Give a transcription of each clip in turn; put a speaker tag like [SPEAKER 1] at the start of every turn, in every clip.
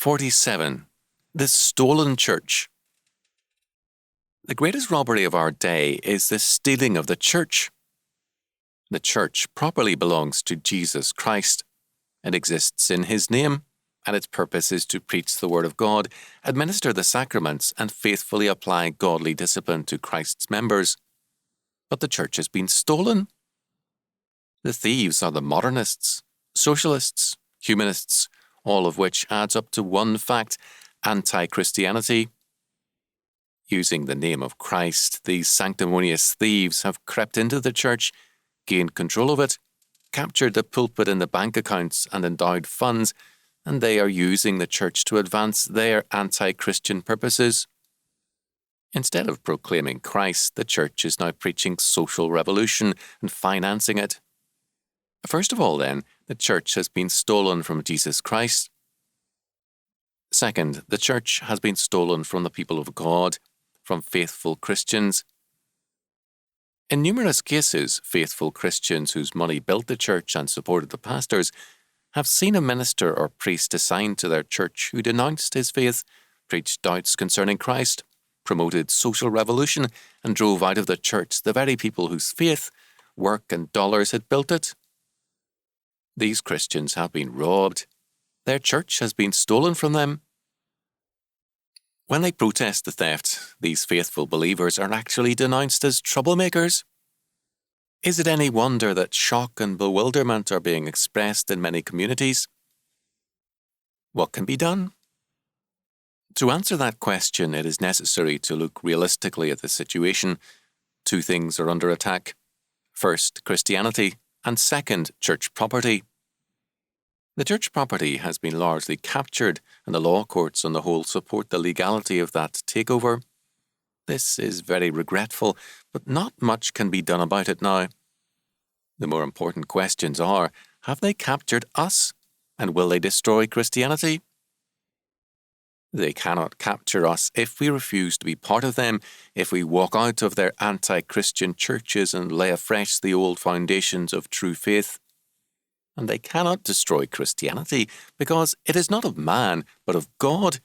[SPEAKER 1] 47. The Stolen Church. The greatest robbery of our day is the stealing of the church. The church properly belongs to Jesus Christ. It exists in His name, and its purpose is to preach the Word of God, administer the sacraments, and faithfully apply godly discipline to Christ's members. But the church has been stolen. The thieves are the modernists, socialists, humanists, all of which adds up to one fact: anti-Christianity. Using the name of Christ, these sanctimonious thieves have crept into the church, gained control of it, captured the pulpit and the bank accounts, and endowed funds, and they are using the church to advance their anti-Christian purposes. Instead of proclaiming Christ, the church is now preaching social revolution and financing it. First of all, then, the church has been stolen from Jesus Christ. Second, the church has been stolen from the people of God, from faithful Christians. In numerous cases, faithful Christians whose money built the church and supported the pastors have seen a minister or priest assigned to their church who denounced his faith, preached doubts concerning Christ, promoted social revolution, and drove out of the church the very people whose faith, work, and dollars had built it. These Christians have been robbed. Their church has been stolen from them. When they protest the theft, these faithful believers are actually denounced as troublemakers. Is it any wonder that shock and bewilderment are being expressed in many communities? What can be done? To answer that question, it is necessary to look realistically at the situation. Two things are under attack. First, Christianity, and second, church property. The church property has been largely captured, and the law courts on the whole support the legality of that takeover. This is very regretful, but not much can be done about it now. The more important questions are, have they captured us, and will they destroy Christianity? They cannot capture us if we refuse to be part of them, if we walk out of their anti-Christian churches and lay afresh the old foundations of true faith. And they cannot destroy Christianity because it is not of man, but of God,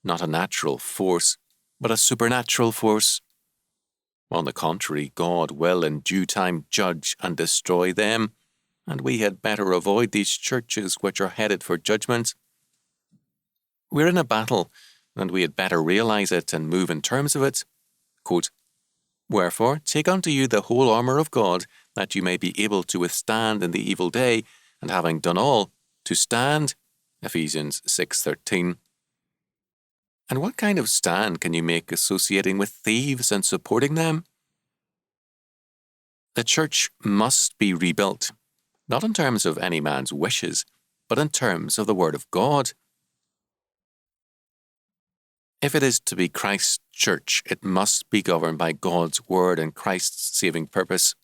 [SPEAKER 1] not a natural force, but a supernatural force. On the contrary, God will in due time judge and destroy them, and we had better avoid these churches which are headed for judgment. We're in a battle, and we had better realize it and move in terms of it. Quote, "Wherefore, take unto you the whole armour of God, that you may be able to withstand in the evil day, and having done all, to stand." Ephesians 6:13. And what kind of stand can you make associating with thieves and supporting them? The church must be rebuilt, not in terms of any man's wishes, but in terms of the Word of God. If it is to be Christ's church, it must be governed by God's Word and Christ's saving purpose.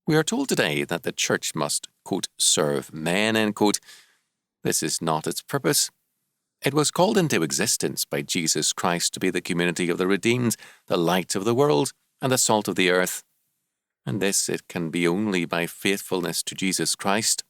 [SPEAKER 1] We are told today that the church must, quote, "serve men," end quote. This is not its purpose. It was called into existence by Jesus Christ to be the community of the redeemed, the light of the world, and the salt of the earth. And this it can be only by faithfulness to Jesus Christ.